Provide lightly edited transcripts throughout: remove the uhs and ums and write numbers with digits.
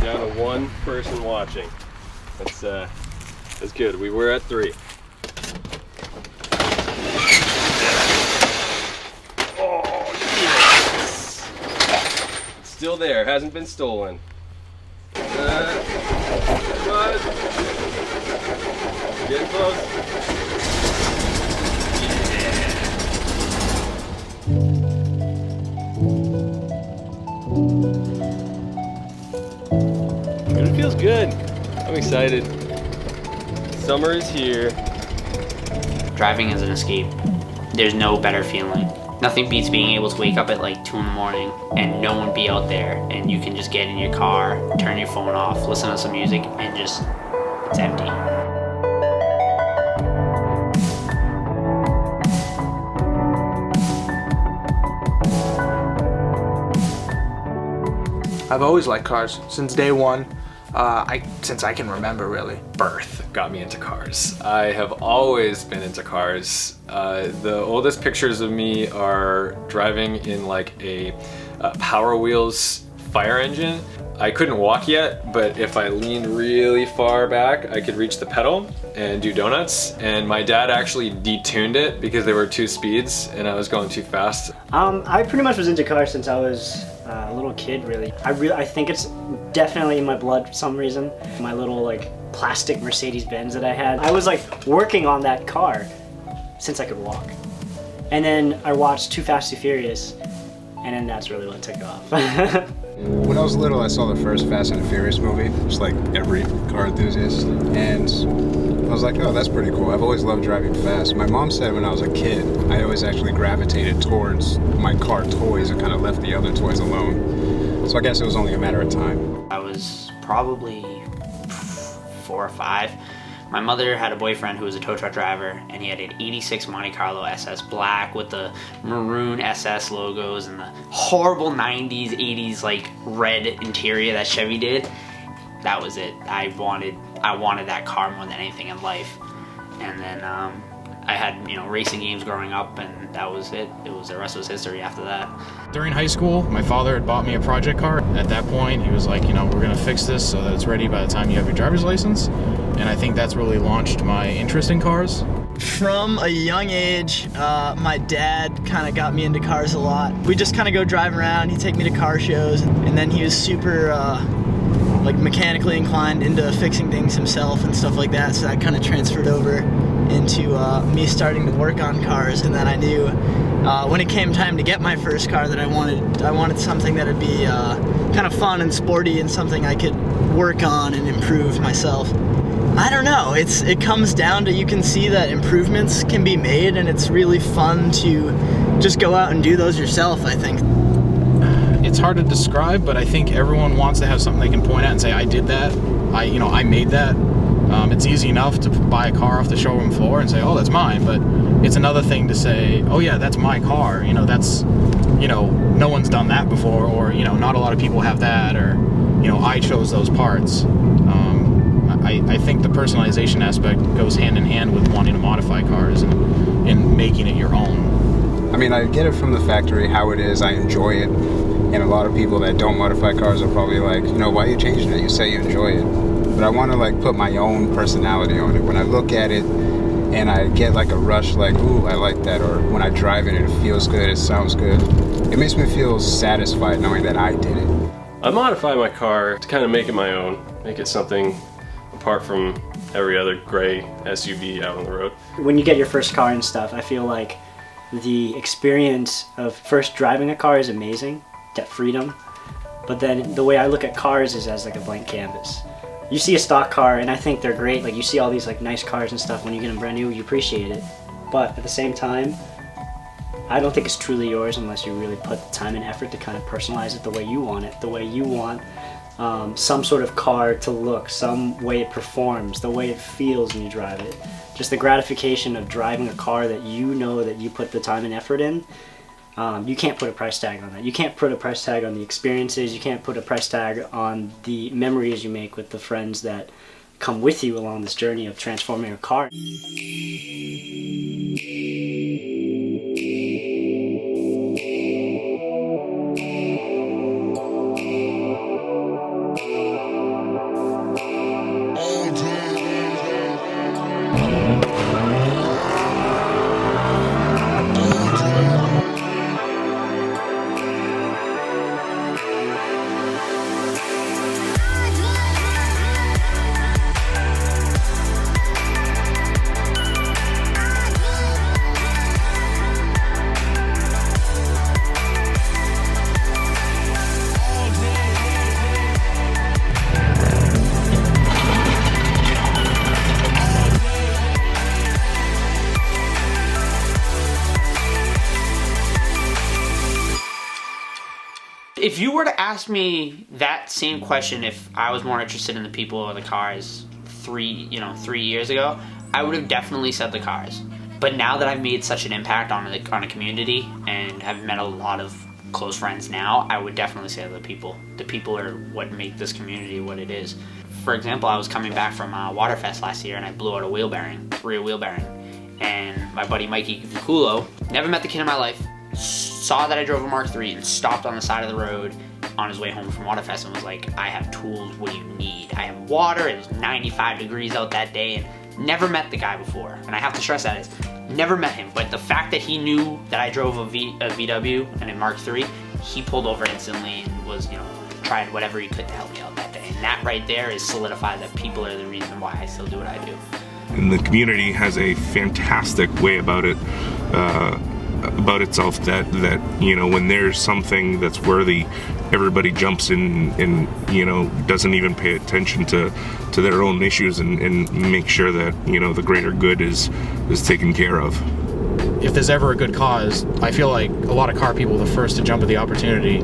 down to one person watching. That's good. We were at 3. Oh, yes! It's still there. Hasn't been stolen. Come on. Getting close. It feels good. I'm excited. Summer is here. Driving is an escape. There's no better feeling. Nothing beats being able to wake up at like 2 in the morning and no one be out there, and you can just get in your car, turn your phone off, listen to some music, and just, it's empty. I've always liked cars since day one. Since I can remember, really. Birth got me into cars. I have always been into cars. The oldest pictures of me are driving in like a Power Wheels fire engine. I couldn't walk yet, but if I leaned really far back, I could reach the pedal and do donuts. And my dad actually detuned it because there were 2 speeds and I was going too fast. I pretty much was into cars since I was a little kid, really. I think it's definitely in my blood for some reason. My little like plastic Mercedes-Benz that I had. I was like working on that car since I could walk. And then I watched Too Fast, Too Furious, and then that's really what took off. When I was little, I saw the first Fast and the Furious movie, just like every car enthusiast, and I was like, oh, that's pretty cool. I've always loved driving fast. My mom said when I was a kid, I always actually gravitated towards my car toys and kind of left the other toys alone. So I guess it was only a matter of time. I was probably 4 or 5. My mother had a boyfriend who was a tow truck driver, and he had an 86 Monte Carlo SS black with the maroon SS logos and the horrible 90s, 80s like red interior that Chevy did. That was it. I wanted that car more than anything in life. And then I had, racing games growing up, and that was it. The rest was history after that. During high school, my father had bought me a project car. At that point, he was like, we're gonna fix this so that it's ready by the time you have your driver's license. And I think that's really launched my interest in cars. From a young age, my dad kind of got me into cars a lot. We just kind of go drive around, he'd take me to car shows, and then he was super like mechanically inclined into fixing things himself and stuff like that, so that kind of transferred over into me starting to work on cars. And then I knew when it came time to get my first car that I wanted something that would be kind of fun and sporty and something I could work on and improve myself. I don't know, it comes down to, you can see that improvements can be made, and it's really fun to just go out and do those yourself, I think. It's hard to describe, but I think everyone wants to have something they can point at and say, I did that, I made that. It's easy enough to buy a car off the showroom floor and say, oh, that's mine, but it's another thing to say, oh yeah, that's my car, that's, no one's done that before, or, not a lot of people have that, or, I chose those parts. I think the personalization aspect goes hand in hand with wanting to modify cars and making it your own. I mean, I get it from the factory how it is, I enjoy it, and a lot of people that don't modify cars are probably like, why are you changing it? You say you enjoy it. But I want to like put my own personality on it. When I look at it and I get like a rush, like, ooh, I like that, or when I drive it, it feels good, it sounds good, it makes me feel satisfied knowing that I did it. I modify my car to kind of make it my own, make it something apart from every other gray SUV out on the road. When you get your first car and stuff, I feel like the experience of first driving a car is amazing, that freedom. But then the way I look at cars is as like a blank canvas. You see a stock car and I think they're great, like you see all these like nice cars and stuff, when you get them brand new, you appreciate it. But at the same time, I don't think it's truly yours unless you really put the time and effort to kind of personalize it the way you want it, the way you want some sort of car to look, some way it performs, the way it feels when you drive it. Just the gratification of driving a car that you know that you put the time and effort in. You can't put a price tag on that. You can't put a price tag on the experiences. You can't put a price tag on the memories you make with the friends that come with you along this journey of transforming a car. if you were to ask me that same question, if I was more interested in the people or the cars 3 years ago, I would have definitely said the cars. But now that I've made such an impact on a community and have met a lot of close friends now, I would definitely say the people. The people are what make this community what it is. For example, I was coming back from Waterfest last year and I blew out a wheel bearing, rear wheel bearing. And my buddy Mikey Viculo, never met the kid in my life, saw that I drove a Mark III and stopped on the side of the road on his way home from Waterfest and was like, I have tools, what do you need? I have water, it was 95 degrees out that day, and never met the guy before. And I have to stress that is, never met him, but the fact that he knew that I drove a VW and a Mark III, he pulled over instantly and was, tried whatever he could to help me out that day. And that right there is solidified that people are the reason why I still do what I do. And the community has a fantastic way about it, about itself that when there's something that's worthy, everybody jumps in and doesn't even pay attention to their own issues and make sure that the greater good is taken care of. If there's ever a good cause, I feel like a lot of car people are the first to jump at the opportunity,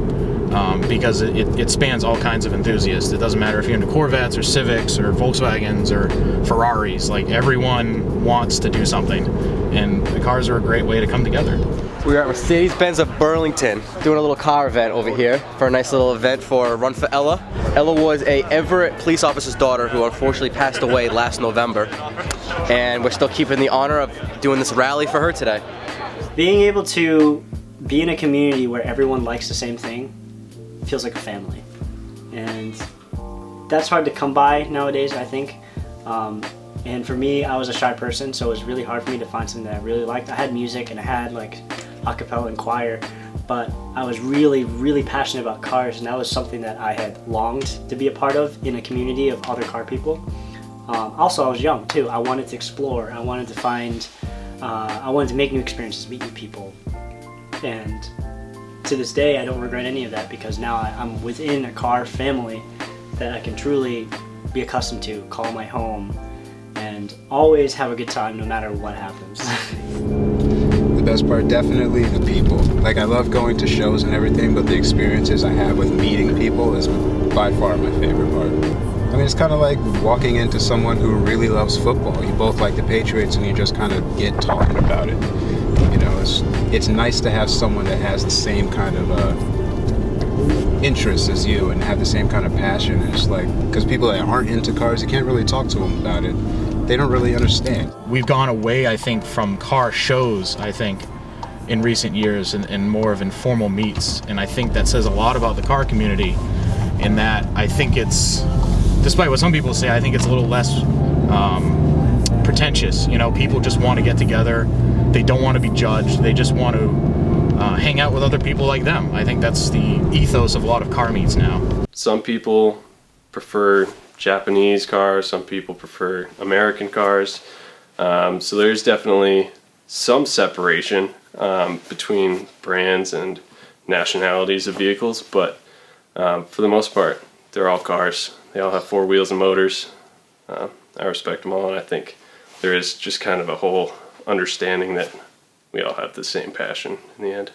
because it spans all kinds of enthusiasts. It doesn't matter if you're into Corvettes or Civics or Volkswagens or Ferraris. Like, everyone wants to do something, and the cars are a great way to come together. We are at Mercedes-Benz of Burlington, doing a little car event over here for a nice little event for Run for Ella. Ella was a Everett police officer's daughter who unfortunately passed away last November, and we're still keeping the honor of doing this rally for her today. Being able to be in a community where everyone likes the same thing feels like a family, and that's hard to come by nowadays, I think. And for me, I was a shy person, so it was really hard for me to find something that I really liked. I had music and I had like a cappella and choir, but I was really, really passionate about cars, and that was something that I had longed to be a part of in a community of other car people. Also, I was young too. I wanted to explore. I wanted to find, I wanted to make new experiences, meet new people. And to this day, I don't regret any of that, because now I'm within a car family that I can truly be accustomed to, call my home, and always have a good time no matter what happens. The best part, definitely the people. Like, I love going to shows and everything, but the experiences I have with meeting people is by far my favorite part. I mean, it's kind of like walking into someone who really loves football. You both like the Patriots and you just kind of get talking about it. It's nice to have someone that has the same kind of interests as you and have the same kind of passion. It's like, because people that aren't into cars, you can't really talk to them about it. They don't really understand. We've gone away, I think, from car shows, in recent years, and more of informal meets. And I think that says a lot about the car community, in that I think it's, despite what some people say, I think it's a little less pretentious. People just want to get together. They don't want to be judged. They just want to hang out with other people like them. I think that's the ethos of a lot of car meets now. Some people prefer Japanese cars, some people prefer American cars. So there's definitely some separation between brands and nationalities of vehicles, but for the most part, they're all cars. They all have four wheels and motors. I respect them all, and I think there is just kind of a whole understanding that we all have the same passion in the end.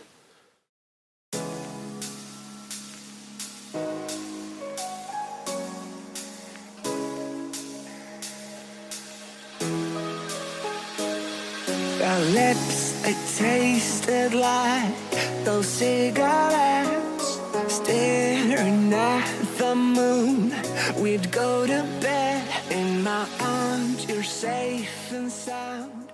Our lips, they tasted like those cigarettes. Staring at the moon, we'd go to bed. In my arms, you're safe and sound.